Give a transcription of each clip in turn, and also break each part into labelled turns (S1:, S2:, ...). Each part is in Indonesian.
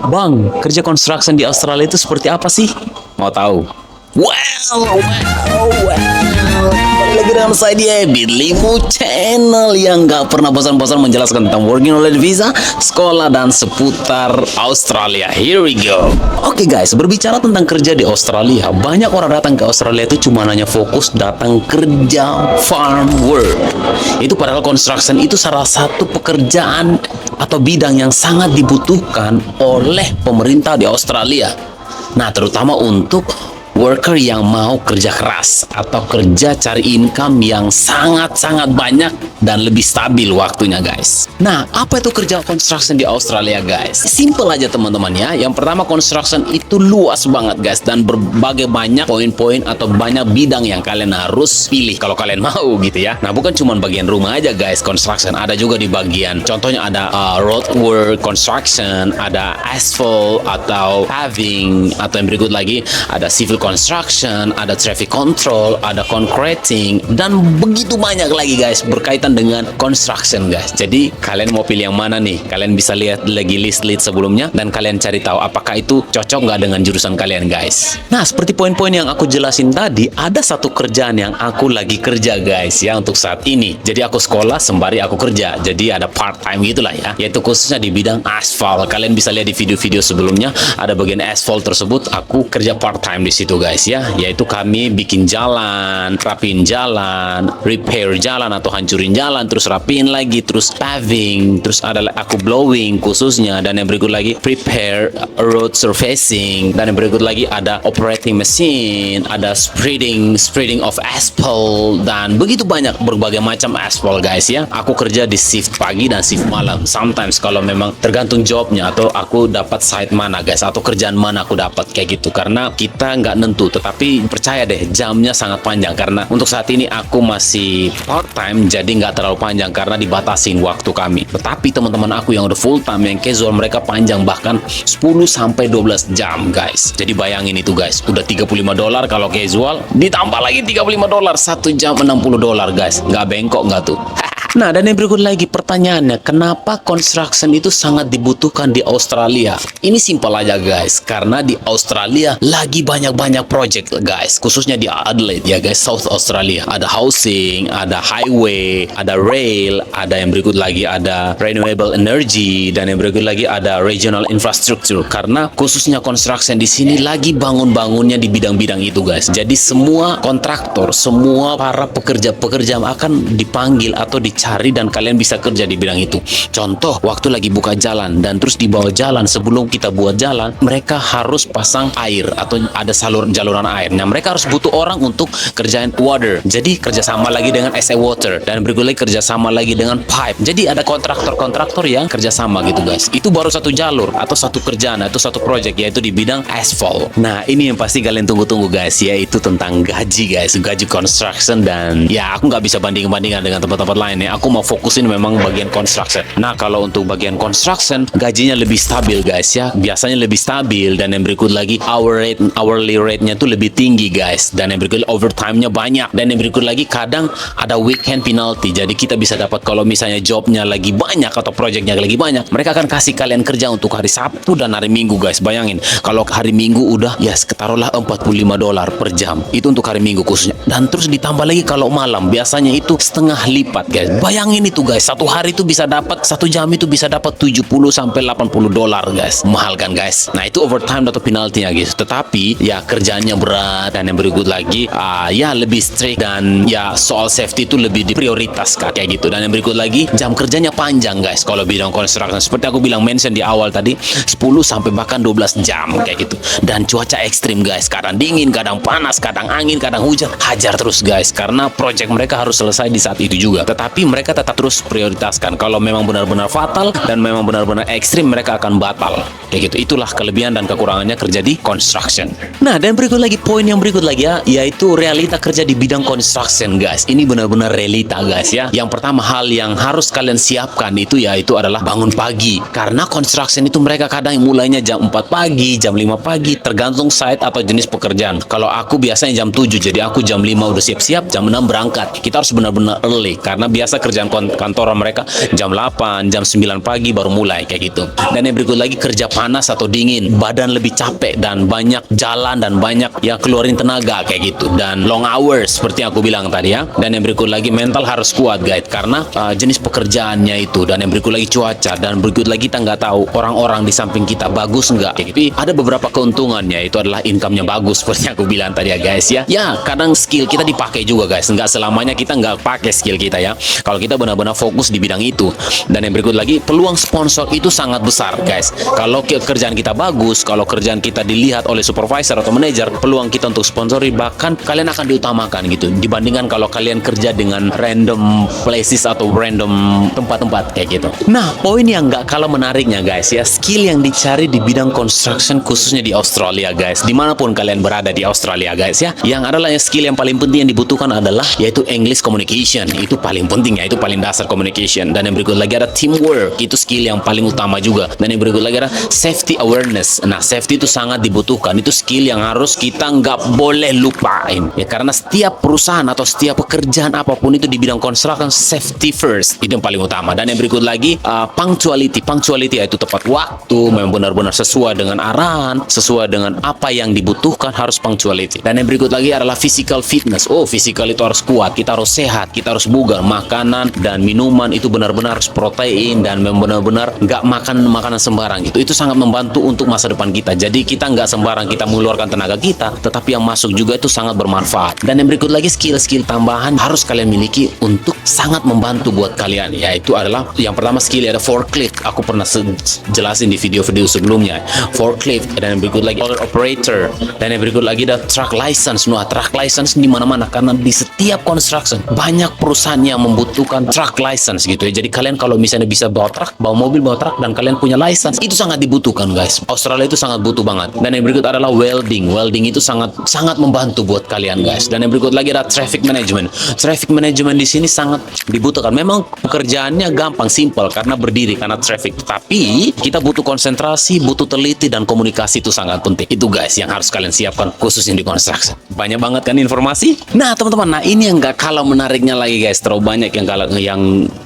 S1: Bang, kerja construction di Australia itu seperti apa sih? Mau tahu? Kembali lagi dengan saya di Ebit Limu Channel yang gak pernah bosan-bosan menjelaskan tentang working holiday visa, sekolah, dan seputar Australia. Here we go. Oke guys, berbicara tentang kerja di Australia, banyak orang datang ke Australia itu cuma hanya fokus datang kerja farm work. Itu padahal construction itu salah satu pekerjaan atau bidang yang sangat dibutuhkan oleh pemerintah di Australia. Nah, terutama untuk worker yang mau kerja keras atau kerja cari income yang sangat-sangat banyak dan lebih stabil waktunya guys. Nah, apa itu kerja construction di Australia guys? Simple aja teman-teman ya. Yang pertama, construction itu luas banget guys dan berbagai banyak poin-poin atau banyak bidang yang kalian harus pilih kalau kalian mau gitu ya. Nah, bukan cuma bagian rumah aja guys construction, ada juga di bagian contohnya ada road work construction, ada asphalt atau paving, atau yang berikut lagi ada civil construction, ada traffic control, ada concreting, dan begitu banyak lagi guys berkaitan dengan construction guys. Jadi kalian mau pilih yang mana nih? Kalian bisa lihat lagi list-list sebelumnya dan kalian cari tahu apakah itu cocok nggak dengan jurusan kalian guys. Nah, seperti poin-poin yang aku jelasin tadi, ada satu kerjaan yang aku lagi kerja guys ya untuk saat ini. Jadi aku sekolah sembari aku kerja. Jadi ada part time gitulah ya. Yaitu khususnya di bidang aspal. Kalian bisa lihat di video-video sebelumnya ada bagian aspal tersebut. Aku kerja part time di situ guys ya, yaitu kami bikin jalan, rapiin jalan, repair jalan atau hancurin jalan, terus rapiin lagi, terus paving, terus ada aku blowing khususnya, dan yang berikut lagi prepare road surfacing, dan yang berikut lagi ada operating machine, ada spreading of asphalt, dan begitu banyak berbagai macam asphalt guys ya. Aku kerja di shift pagi dan shift malam. Sometimes kalau memang tergantung jobnya atau aku dapat site mana guys atau kerjaan mana aku dapat kayak gitu, karena kita nggak nentu, tetapi percaya deh jamnya sangat panjang karena untuk saat ini aku masih part time, jadi nggak terlalu panjang karena dibatasin waktu kami. Tetapi teman-teman aku yang udah full time yang casual mereka panjang, bahkan 10 sampai 12 jam guys. Jadi bayangin itu guys, udah $35 kalau casual, ditambah lagi $35 1 jam $60 guys. Nggak bengkok nggak tuh? Nah, dan yang berikut lagi pertanyaannya, kenapa construction itu sangat dibutuhkan di Australia? Ini simpel aja guys, karena di Australia lagi banyak-banyak project guys, khususnya di Adelaide ya guys, South Australia. Ada housing, ada highway, ada rail, ada yang berikut lagi ada renewable energy, dan yang berikut lagi ada regional infrastructure. Karena khususnya construction di sini lagi bangun-bangunnya di bidang-bidang itu guys. Jadi semua kontraktor, semua para pekerja-pekerja akan dipanggil atau dicari dan kalian bisa kerja di bidang itu. Contoh, waktu lagi buka jalan dan terus di bawah jalan sebelum kita buat jalan, mereka harus pasang air atau ada jaluran air. Nah, mereka harus butuh orang untuk kerjain water. Jadi kerjasama lagi dengan SA Water, dan berikut lagi kerjasama lagi dengan pipe. Jadi ada kontraktor-kontraktor yang kerjasama gitu guys. Itu baru satu jalur atau satu kerjaan atau satu project, yaitu di bidang asphalt. Nah, ini yang pasti kalian tunggu-tunggu guys, yaitu tentang gaji guys, gaji construction. Dan ya aku nggak bisa banding-bandingkan dengan tempat-tempat lain ya. Aku mau fokusin memang bagian construction. Nah, kalau untuk bagian construction gajinya lebih stabil guys ya, biasanya lebih stabil, dan yang berikut lagi hourly rate-nya tuh lebih tinggi guys, dan yang berikut overtime-nya banyak, dan yang berikut lagi kadang ada weekend penalty. Jadi kita bisa dapat kalau misalnya jobnya lagi banyak atau projectnya lagi banyak, mereka akan kasih kalian kerja untuk hari Sabtu dan hari Minggu guys. Bayangin kalau hari Minggu udah ya taruhlah $45 per jam, itu untuk hari Minggu khususnya, dan terus ditambah lagi kalau malam biasanya itu setengah lipat guys. Bayangin itu guys, satu hari itu bisa dapat, satu jam itu bisa dapat $70 sampai $80 guys. Mahal kan guys? Nah, itu overtime atau penaltinya guys. Tetapi ya kerjanya berat, dan yang berikut lagi ya lebih strict, dan ya soal safety itu lebih diprioritaskan kayak gitu. Dan yang berikut lagi jam kerjanya panjang guys kalau bidang construction. Seperti aku bilang mention di awal tadi, 10 sampai bahkan 12 jam kayak gitu. Dan cuaca ekstrim guys, kadang dingin, kadang panas, kadang angin, kadang hujan. Hajar terus guys, karena project mereka harus selesai di saat itu juga. Tetapi mereka tetap terus prioritaskan. Kalau memang benar-benar fatal dan memang benar-benar ekstrim, mereka akan batal kayak gitu. Itulah kelebihan dan kekurangannya kerja di construction. Nah, dan berikut lagi poin yang berikut lagi ya, yaitu realita kerja di bidang construction guys. Ini benar-benar realita guys ya. Yang pertama hal yang harus kalian siapkan itu yaitu adalah bangun pagi, karena construction itu mereka kadang mulainya jam 4 pagi, jam 5 pagi, tergantung site atau jenis pekerjaan. Kalau aku biasanya jam 7, jadi aku jam 5 udah siap-siap, jam 6 berangkat. Kita harus benar-benar early, karena biasa biasa kerjaan kantoran mereka jam 8, jam 9 pagi baru mulai kayak gitu. Dan yang berikut lagi kerja panas atau dingin, badan lebih capek dan banyak jalan dan banyak yang keluarin tenaga kayak gitu. Dan long hours seperti yang aku bilang tadi ya. Dan yang berikut lagi mental harus kuat guys karena jenis pekerjaannya itu. Dan yang berikut lagi cuaca, dan berikut lagi kita nggak tahu orang-orang di samping kita bagus nggak. Tapi ada beberapa keuntungannya, itu adalah income-nya bagus seperti yang aku bilang tadi ya guys ya. Ya kadang skill kita dipakai juga guys, nggak selamanya kita nggak pakai skill kita ya. Kalau kita benar-benar fokus di bidang itu. Dan yang berikut lagi peluang sponsor itu sangat besar guys. Kalau kerjaan kita bagus, kalau kerjaan kita dilihat oleh supervisor atau manajer, peluang kita untuk sponsori bahkan kalian akan diutamakan gitu dibandingkan kalau kalian kerja dengan random places atau random tempat-tempat kayak gitu. Nah, poin yang nggak kalah menariknya guys ya, skill yang dicari di bidang construction khususnya di Australia guys, dimanapun kalian berada di Australia guys ya, yang adalah skill yang paling penting yang dibutuhkan adalah yaitu English communication. Itu paling penting ya, itu paling dasar communication. Dan yang berikut lagi ada teamwork, itu skill yang paling utama juga. Dan yang berikut lagi ada safety awareness. Nah, safety itu sangat dibutuhkan, itu skill yang harus kita nggak boleh lupain ya, karena setiap perusahaan atau setiap pekerjaan apapun itu di bidang construction, safety first itu yang paling utama. Dan yang berikut lagi punctuality yaitu tepat waktu, memang benar-benar sesuai dengan arahan, sesuai dengan apa yang dibutuhkan, harus punctuality. Dan yang berikut lagi adalah physical fitness. Oh, physical itu harus kuat, kita harus sehat, kita harus bugar, makanan dan minuman itu benar-benar harus protein dan benar-benar nggak makan makanan sembarang gitu. Itu sangat membantu untuk masa depan kita. Jadi kita nggak sembarang kita mengeluarkan tenaga kita, tetapi yang masuk juga itu sangat bermanfaat. Dan yang berikut lagi skill-skill tambahan harus kalian miliki untuk sangat membantu buat kalian, yaitu adalah yang pertama skill ada forklift. Aku pernah jelasin di video-video sebelumnya, forklift. Dan yang berikut lagi operator. Dan yang berikut lagi ada truck license. Nah, truck license di mana-mana karena di setiap construction banyak perusahaan yang membutuhkan truck license gitu ya. Jadi kalian kalau misalnya bisa bawa truk, bawa mobil, bawa truk dan kalian punya license, itu sangat dibutuhkan guys. Australia itu sangat butuh banget. Dan yang berikut adalah welding. Welding itu sangat membantu buat kalian guys. Dan yang berikut lagi ada traffic management. Traffic management di sini sangat dibutuhkan. Memang pekerjaannya gampang, simple karena berdiri karena traffic. Tapi kita butuh konsentrasi, butuh teliti dan komunikasi itu sangat penting. Itu guys yang harus kalian siapkan khususnya di construction. Banyak banget kan informasi. Nah teman-teman, nah ini yang nggak kalah menariknya lagi guys. Terlalu banyak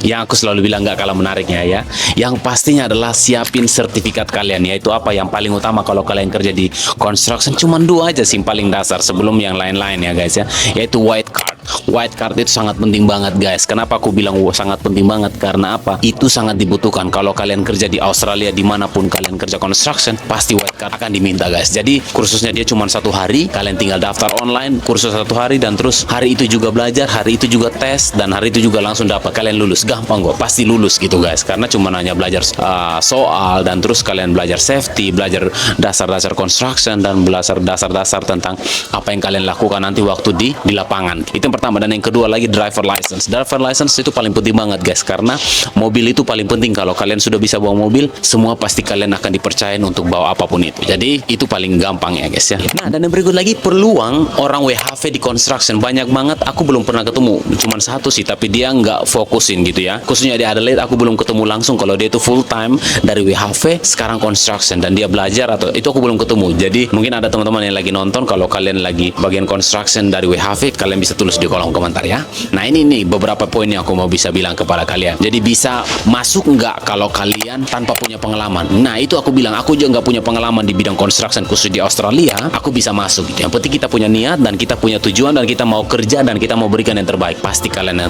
S1: yang aku selalu bilang nggak kalah menariknya ya. Yang pastinya adalah siapin sertifikat kalian, yaitu apa yang paling utama kalau kalian kerja di construction. Cuman dua aja sih paling dasar sebelum yang lain-lain ya guys ya, yaitu white card. White card itu sangat penting banget guys. Kenapa aku bilang sangat penting banget? Karena apa? Itu sangat dibutuhkan kalau kalian kerja di Australia, dimanapun kalian kerja construction, pasti white card akan diminta guys. Jadi kursusnya dia cuma 1 hari, kalian tinggal daftar online, kursus 1 hari, dan terus hari itu juga belajar, hari itu juga tes, dan hari itu juga langsung dapat, kalian lulus. Gampang kok, pasti lulus gitu guys. Karena cuma hanya belajar soal, dan terus kalian belajar safety, belajar dasar-dasar construction, dan belajar dasar-dasar tentang apa yang kalian lakukan nanti waktu di lapangan. Itu yang pertama. Dan yang kedua lagi driver license. Driver license itu paling penting banget guys, karena mobil itu paling penting. Kalau kalian sudah bisa bawa mobil, semua pasti kalian akan dipercayain untuk bawa apapun itu. Jadi itu paling gampang ya guys ya. Nah, dan yang berikut lagi peluang orang WHV di construction banyak banget. Aku belum pernah ketemu, cuma satu sih, tapi dia nggak fokusin gitu ya. Khususnya di Adelaide aku belum ketemu langsung kalau dia itu full time dari WHV sekarang construction dan dia belajar, atau itu aku belum ketemu. Jadi mungkin ada teman-teman yang lagi nonton, kalau kalian lagi bagian construction dari WHV, kalian bisa tulis di kolom komentar ya. Nah ini nih beberapa poin yang aku mau bisa bilang kepada kalian. Jadi bisa masuk nggak kalau kalian tanpa punya pengalaman? Nah itu aku bilang, aku juga nggak punya pengalaman di bidang construction khusus di Australia, aku bisa masuk gitu. Yang penting kita punya niat dan kita punya tujuan dan kita mau kerja dan kita mau berikan yang terbaik, pasti kalian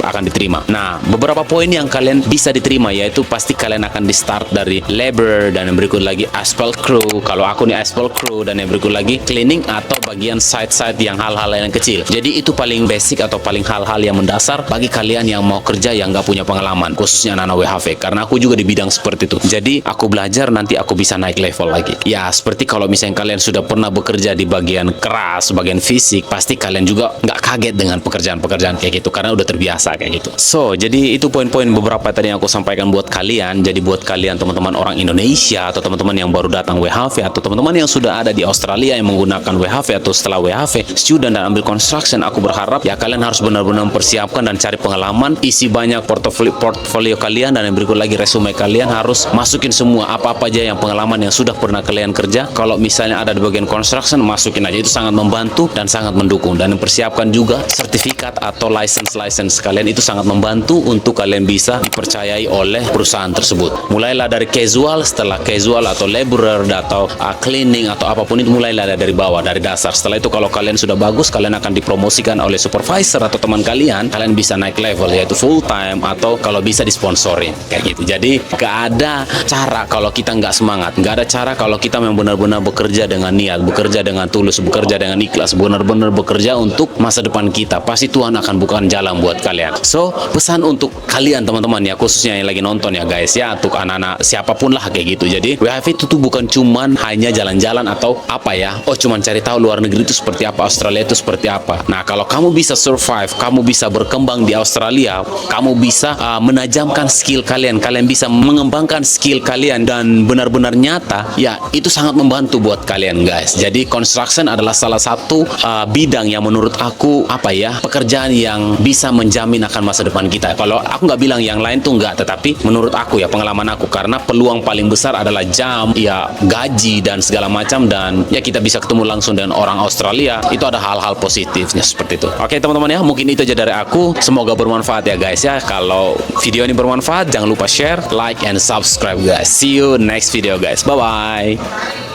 S1: akan diterima. Nah beberapa poin yang kalian bisa diterima yaitu pasti kalian akan di start dari labor, dan yang berikut lagi asphalt crew. Kalau aku nih asphalt crew, dan yang berikut lagi cleaning atau bagian side-side yang hal-hal yang kecil. Jadi itu paling basic atau paling hal-hal yang mendasar bagi kalian yang mau kerja yang nggak punya pengalaman, khususnya anak-anak WHV. Karena aku juga di bidang seperti itu. Jadi aku belajar, nanti aku bisa naik level lagi. Ya seperti kalau misalnya kalian sudah pernah bekerja di bagian keras, bagian fisik, pasti kalian juga nggak kaget dengan pekerjaan-pekerjaan kayak gitu karena udah terbiasa kayak gitu. So jadi itu poin-poin beberapa tadi yang aku sampaikan buat kalian. Jadi buat kalian teman-teman orang Indonesia atau teman-teman yang baru datang WHV atau teman-teman yang sudah ada di Australia yang menggunakan WHV atau setelah WHV student dan ambil construction, aku berharap harap ya kalian harus benar-benar mempersiapkan dan cari pengalaman, isi banyak portofolio kalian, dan yang berikut lagi resume kalian harus masukin semua apa-apa aja yang pengalaman yang sudah pernah kalian kerja. Kalau misalnya ada di bagian construction, masukin aja, itu sangat membantu dan sangat mendukung. Dan persiapkan juga sertifikat atau license kalian, itu sangat membantu untuk kalian bisa dipercayai oleh perusahaan tersebut. Mulailah dari casual, setelah casual atau laborer atau cleaning atau apapun itu, mulailah dari bawah, dari dasar. Setelah itu kalau kalian sudah bagus, kalian akan dipromosikan oleh supervisor atau teman kalian bisa naik level, yaitu full time atau kalau bisa disponsorin kayak gitu. Jadi gak ada cara kalau kita nggak semangat, nggak ada cara kalau kita memang benar-benar bekerja dengan niat, bekerja dengan tulus, bekerja dengan ikhlas, benar-benar bekerja untuk masa depan kita, pasti Tuhan akan bukakan jalan buat kalian. So pesan untuk kalian teman-teman ya, khususnya yang lagi nonton ya guys ya, untuk anak-anak siapapun lah kayak gitu. Jadi WHV itu tuh bukan cuman hanya jalan-jalan atau apa ya, cuman cari tahu luar negeri itu seperti apa, Australia itu seperti apa. Nah kalau kamu bisa survive, kamu bisa berkembang di Australia, kamu bisa menajamkan skill kalian, kalian bisa mengembangkan skill kalian dan benar-benar nyata, ya itu sangat membantu buat kalian guys. Jadi construction adalah salah satu bidang yang menurut aku apa ya, pekerjaan yang bisa menjamin akan masa depan kita. Kalau aku nggak bilang yang lain tuh nggak, tetapi menurut aku ya, pengalaman aku, karena peluang paling besar adalah jam, ya gaji dan segala macam, dan ya kita bisa ketemu langsung dengan orang Australia, itu ada hal-hal positifnya seperti itu. Oke teman-teman ya, mungkin itu aja dari aku, semoga bermanfaat ya guys ya. Kalau video ini bermanfaat, jangan lupa share, like, and subscribe guys. See you next video guys, bye bye.